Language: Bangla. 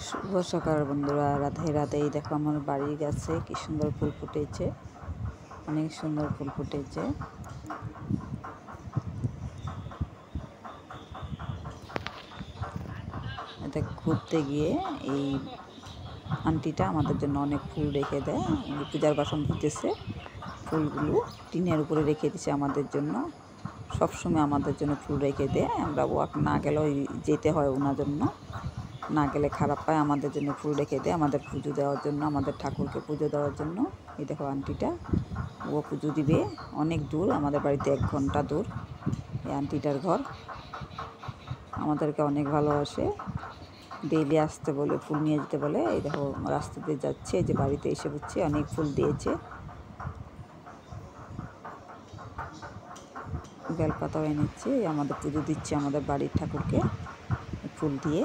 শুভ সকাল বন্ধুরা, রাধে রাধে। এই দেখো আমার বাড়ির গাছে কি সুন্দর ফুল ফুটেছে, অনেক সুন্দর ফুল ফুটেছে। এটা ঘুরতে গিয়ে এই আন্টিটা আমাদের জন্য অনেক ফুল রেখে দেয়। পূজার বাসন ধুতেছে, ফুলগুলো টিনের উপরে রেখে দিছে আমাদের জন্য। সবসময় আমাদের জন্য ফুল রেখে দেয়। আমরা ওয়াক না গেলেও যেতে হয় ওনার জন্য, না গেলে খারাপ পায়। আমাদের জন্য ফুল রেখে দেয়, আমাদের পুজো দেওয়ার জন্য, আমাদের ঠাকুরকে পুজো দেওয়ার জন্য। এই দেখো আন্টিটা, ও পুজো দিবে অনেক দূর, আমাদের বাড়িতে 1 ঘন্টা দূর এই আন্টিটার ঘর। আমাদেরকে অনেক ভালোবাসে, ডেইলি আসতে বলে, ফুল নিয়ে যেতে বলে। এই দেখো রাস্তা দিয়ে যাচ্ছে, যে বাড়িতে এসে বুঝছে অনেক ফুল দিয়েছে। বেলপাতাও এনেছে, আমাদের পুজো দিচ্ছে আমাদের বাড়ির ঠাকুরকে ফুল দিয়ে।